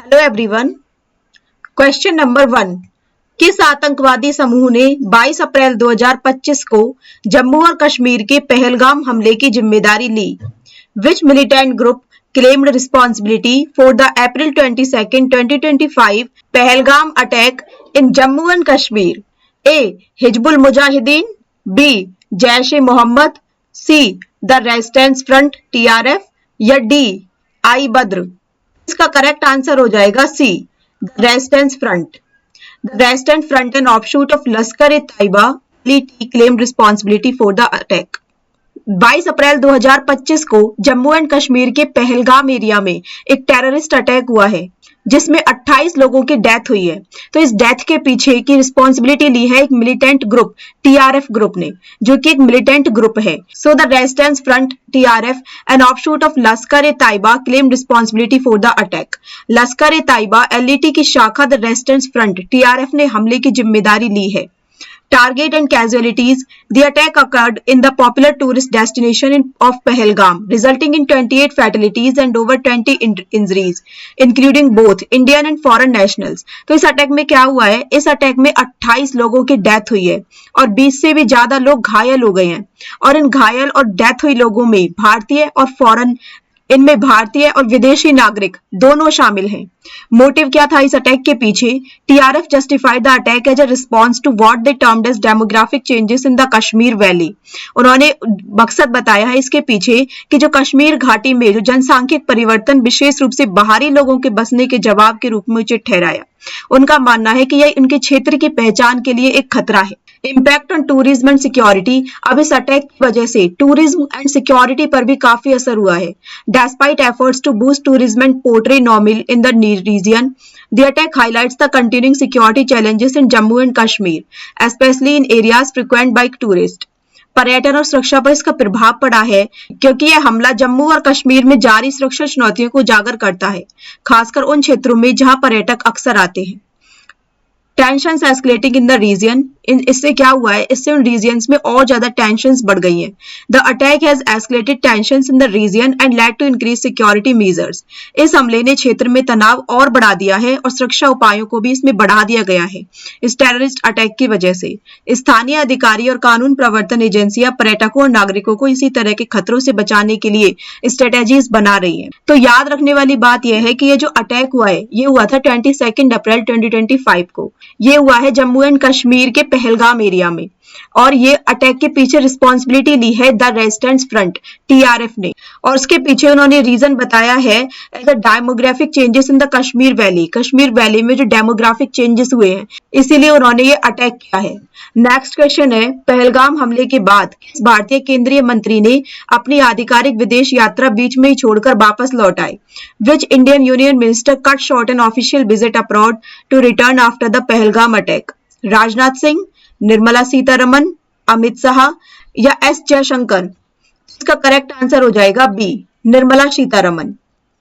Hello everyone. Question number 1। किस आतंकवादी समूह ने 22 अप्रैल 2025 को जम्मू और कश्मीर के पहलगाम हमले की जिम्मेदारी ली? Which militant group claimed responsibility for the April 22, 2025 Pahalgam attack in Jammu and Kashmir? A. Hizbul Mujahideen, B. Jaish-e-Mohammed, C. The Resistance Front TRF या D. I Badr? इसका करेक्ट आंसर हो जाएगा C, the resistance front. The resistance front an offshoot of Lashkar e Taiba claim responsibility for the attack. 22 अप्रैल 2025 को Jammu and Kashmir के Pahalgam area में एक terrorist attack हुआ है जिसमें 28 लोगों की डेथ हुई है। तो इस डेथ के पीछे की रिस्पॉन्सिबिलिटी ली है एक मिलिटेंट ग्रुप टीआरएफ ग्रुप ने, जो कि एक मिलिटेंट ग्रुप है। So the resistance front TRF an offshoot of Lashkar e Taiba claim responsibility for the attack. Lashkar e Taiba LET की शाखा द रेजिस्टेंस फ्रंट टीआरएफ ने हमले की जिम्मेदारी ली है। Target and casualties. The attack occurred in the popular tourist destination of Pahalgam, resulting in 28 fatalities and over 20 injuries, including both Indian and foreign nationals. तो इस attack में क्या हुआ है? इस अटैक में 28 लोगों की डेथ हुई है और 20 से भी ज्यादा लोग घायल हो गए हैं। और इन घायल और डेथ हुई लोगों में इनमें भारतीय और विदेशी नागरिक दोनों शामिल हैं। मोटिव क्या था इस अटैक के पीछे? TRF justified the attack as a response to what they termed as demographic changes in the Kashmir valley. उन्होंने मकसद बताया है इसके पीछे कि जो कश्मीर घाटी में जो जनसांख्यिक परिवर्तन विशेष रूप से बाहरी लोगों के बसने के जवाब के रूप में उचित ठहराया। उनका मानना है कि यह उनके क्षेत्र की पहचान के लिए एक खतरा है। Impact on tourism and security. अब इस अटैक की वजह से टूरिज्म एंड सिक्योरिटी पर भी काफी असर हुआ है। Despite efforts to boost tourism and portray normal in the region, the attack highlights the continuing security challenges in Jammu and Kashmir, especially in areas frequented by tourists. पर्यटन और सुरक्षा पर इसका प्रभाव पड़ा है क्योंकि यह हमला जम्मू और कश्मीर में जारी सुरक्षा चुनौतियों को उजागर करता है, खासकर उन क्षेत्रों में जहां पर्यटक अक्सर आते हैं। Tensions escalating in the region. इससे क्या हुआ है? इससे उन रीजन्स में और ज्यादा टेंशंस बढ़ गई हैं। The attack has escalated tensions in the region and led to increase security measures. इस हमले ने क्षेत्र में तनाव और बढ़ा दिया है और सुरक्षा उपायों को भी इसमें बढ़ा दिया गया है। इस टेररिस्ट अटैक की वजह से स्थानीय अधिकारी और कानून प्रवर्तन एजेंसियां पर्यटकों और नागरिकों को इसी तरह के खतरों से बचाने के लिए स्ट्रेटेजीज बना रही है। तो याद रखने वाली बात यह है कि ये जो अटैक हुआ है ये हुआ था 22 अप्रैल 2025 को। ये हुआ है जम्मू एंड कश्मीर के पहलगाम एरिया में और ये अटैक के पीछे रिस्पॉन्सिबिलिटी ली है द रेजिस्टेंस फ्रंट टीआरएफ ने। और उसके पीछे उन्होंने रीजन बताया है the demographic changes in the Kashmir valley. Kashmir valley में जो डेमोग्राफिक चेंजेस हुए हैं इसीलिए उन्होंने ये अटैक किया है। नेक्स्ट क्वेश्चन है, पहलगाम हमले के बाद किस भारतीय केंद्रीय मंत्री ने अपनी आधिकारिक विदेश यात्रा बीच में ही छोड़कर वापस लौट आए? Which Indian union minister cut short an official visit abroad to return after the Pahalgam attack? Rajnath Singh, Nirmala Sitharaman, Amit Shah या एस जयशंकर? इसका करेक्ट आंसर हो जाएगा बी, निर्मला सीतारमन।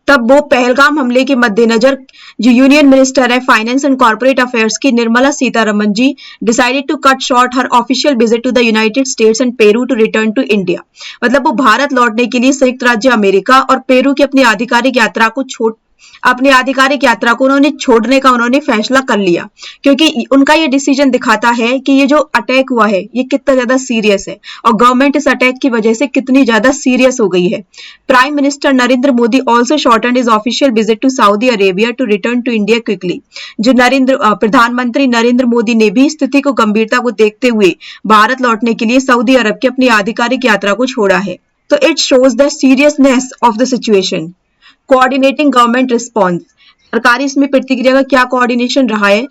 तब वो पहलगाम हमले के मद्देनजर जो यूनियन मिनिस्टर है फाइनेंस एंड कॉर्पोरेट अफेयर्स की Nirmala Sitharaman ji decided to cut short her official visit to the United States and Peru to return to India. मतलब वो भारत लौटने के लिए संयुक्त राज्य अमेरिका और पेरू की अपनी आधिकारिक यात्रा को उन्होंने छोड़ने का फैसला कर लिया क्योंकि उनका ये डिसीजन दिखाता है कि ये जो अटैक हुआ है ये कितना ज्यादा सीरियस है और गवर्नमेंट इस अटैक की वजह से कितनी ज्यादा सीरियस हो गई है। Prime minister Narendra Modi also shortened his official visit to Saudi Arabia to return to India quickly. जो प्रधानमंत्री नरेंद्र मोदी ने भी स्थिति को गंभीरता को देखते हुए भारत लौटने के लिए सऊदी अरब की अपनी आधिकारिक यात्रा को छोड़ा है। तो it shows the seriousness of the situation. Coordinating government response. सरकारी इसमें प्रतिक्रिया का क्या कोऑर्डिनेशन रहा है?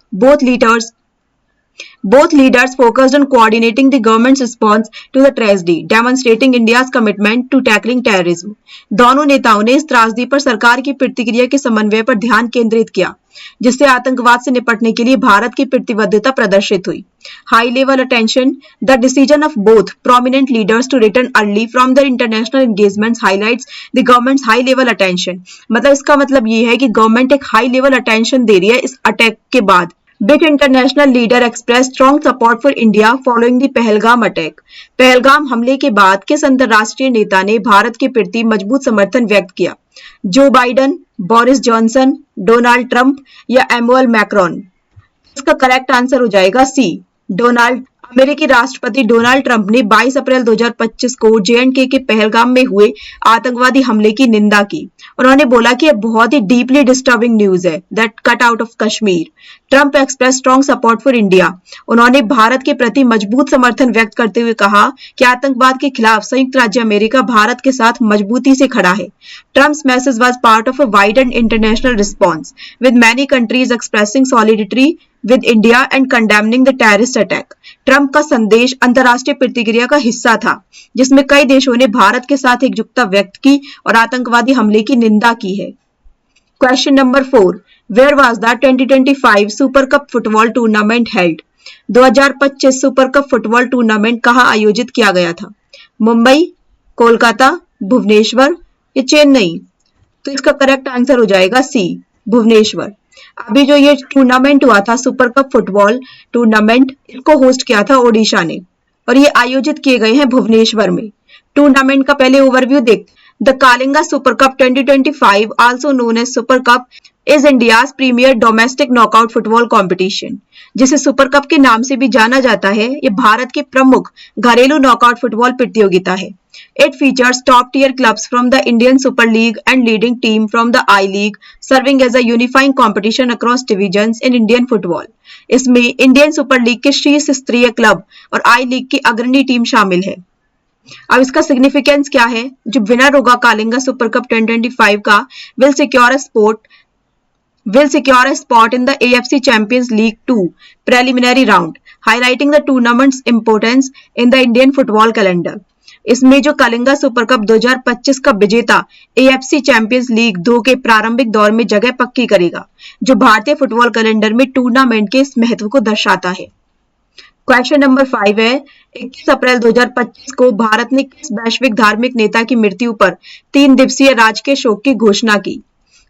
Both leaders focused on coordinating the government's response to the tragedy, demonstrating India's commitment to tackling terrorism. दोनों नेताओं ने इस त्रासदी पर सरकार की प्रतिक्रिया के समन्वय पर ध्यान केंद्रित किया जिससे आतंकवाद से निपटने के लिए भारत की प्रतिबद्धता प्रदर्शित हुई। High level attention. The decision of both prominent leaders to return early from their international engagements highlights the government's high level attention. मतलब इसका मतलब ये है कि गवर्नमेंट एक हाई लेवल अटेंशन दे रही है इस अटैक के बाद Which international leader expressed strong support for India following the Pahalgam attack? Pahalgam हमले के बाद किस अंतर्राष्ट्रीय नेता ने भारत के प्रति मजबूत समर्थन व्यक्त किया? जो Biden, Boris Johnson, Donald Trump या एमुअल मैक्रोन? इसका करेक्ट आंसर हो जाएगा सी, डोनाल्ड। अमेरिकी राष्ट्रपति डोनाल्ड ट्रंप ने 22 अप्रैल 2025 को जे&के के पहलगाम में हुए आतंकवादी हमले की निंदा की। उन्होंने बोला कि यह बहुत ही डीपली डिस्टर्बिंग न्यूज है that cut out of Kashmir. Trump express strong support for India. उन्होंने भारत के प्रति मजबूत समर्थन व्यक्त करते हुए कहा कि आतंकवाद के खिलाफ संयुक्त राज्य अमेरिका भारत के साथ मजबूती से खड़ा है। Trump's message was part of a wide and international response with many countries expressing solidity with India and condemning the terrorist attack. Trump का संदेश अंतर्राष्ट्रीय प्रतिक्रिया का हिस्सा था जिसमें कई देशों ने भारत के साथ एकजुटता व्यक्त की और आतंकवादी हमले की निंदा की है। Question number 4, where was the 2025 super cup football tournament held? 2025 super cup football tournament कहां आयोजित किया गया था? मुंबई, कोलकाता, भुवनेश्वर या चेन्नई? तो इसका करेक्ट आंसर हो जाएगा सी, भुवनेश्वर। अभी जो ये टूर्नामेंट हुआ था सुपर कप फुटबॉल टूर्नामेंट, इसको होस्ट किया था ओडिशा ने और ये आयोजित किए गए हैं भुवनेश्वर में। टूर्नामेंट का पहले ओवरव्यू देख। The Kalinga super cup 2025 also known as super cup is India's premier domestic knockout football competition, जिसे सुपर कप के नाम से भी जाना जाता है। ये भारत की प्रमुख घरेलू नॉकआउट फुटबॉल प्रतियोगिता है। It features top-tier clubs from the Indian Super League and leading team from the I-League, serving as a unifying competition across divisions in Indian football. इसमें इंडियन सुपर लीग के शीर्ष स्तरीय क्लब और आई league की अग्रणी team शामिल है। अब इसका सिग्निफिकेंस क्या है? जो विनर होगा कालिंगा सुपर कप 2025 का will secure a spot in the AFC Champions League 2 preliminary round, highlighting the tournament's importance in the Indian football calendar. इसमें जो कलिंगा सुपर कप 2025 का विजेता AFC चैंपियंस लीग 2 के प्रारंभिक दौर में जगह पक्की करेगा, जो भारतीय फुटबॉल कैलेंडर में टूर्नामेंट के इस महत्व को दर्शाता है। क्वेश्चन नंबर 5 है, 21 अप्रैल 2025 को भारत ने किस वैश्विक धार्मिक नेता की मृत्यु पर 3 दिवसीय राजकीय शोक की घोषणा की?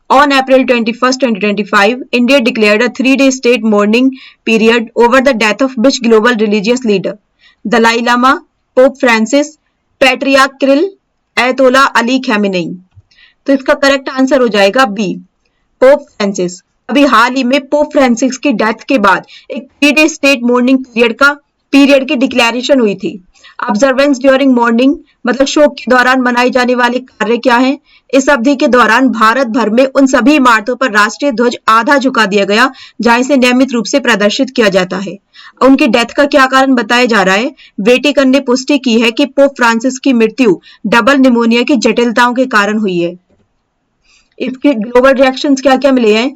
On April 21, 2025, India declared a 3-day state mourning period over the death of which global religious leader? Dalai Lama, Pope Francis, patriarch Kirill, Ayatollah Ali Khamenei? तो इसका करेक्ट आंसर हो जाएगा बी, पोप फ्रांसिस। अभी हाल ही में pope Francis की death के बाद एक 3-डे स्टेट मोर्निंग पीरियड की डिक्लेरेशन हुई थी। ऑब्जर्वेंस ड्यूरिंग मॉर्निंग मतलब शोक के दौरान मनाए जाने वाले कार्य क्या हैं? इस अवधि के दौरान भारत भर में उन सभी इमारतों पर राष्ट्रीय ध्वज आधा झुका दिया गया जहां इसे नियमित रूप से प्रदर्शित किया जाता है। उनकी डेथ का क्या कारण बताया जा रहा है? वेटिकन ने पुष्टि की है कि पोप फ्रांसिस की मृत्यु डबल निमोनिया की जटिलताओं के कारण हुई है। इसके ग्लोबल रिएक्शंस क्या क्या मिले हैं?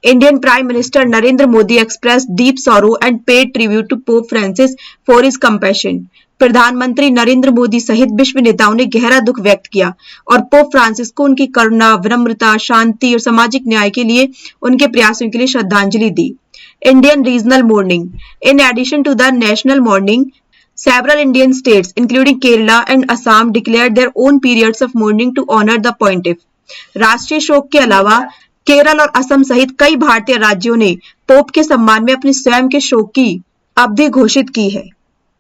Indian prime minister Narendra Modi express deep sorrow and paid tribute to Pope Francis for his compassion. प्रधानमंत्री नरेंद्र मोदी सहित विश्व नेताओं ने गहरा दुख व्यक्त किया और पोप फ्रांसिस को उनकी करुणा, विनम्रता, शांति और सामाजिक न्याय के लिए उनके प्रयासों के लिए श्रद्धांजलि दी। Indian regional mourning. In addition to the national mourning, several Indian states, including Kerala and Assam, declared their own periods of mourning to honor the pontiff. राष्ट्रीय शोक के अलावा केरल और असम सहित कई भारतीय राज्यों ने पोप के सम्मान में अपने स्वयं के शोक की अवधि घोषित की है।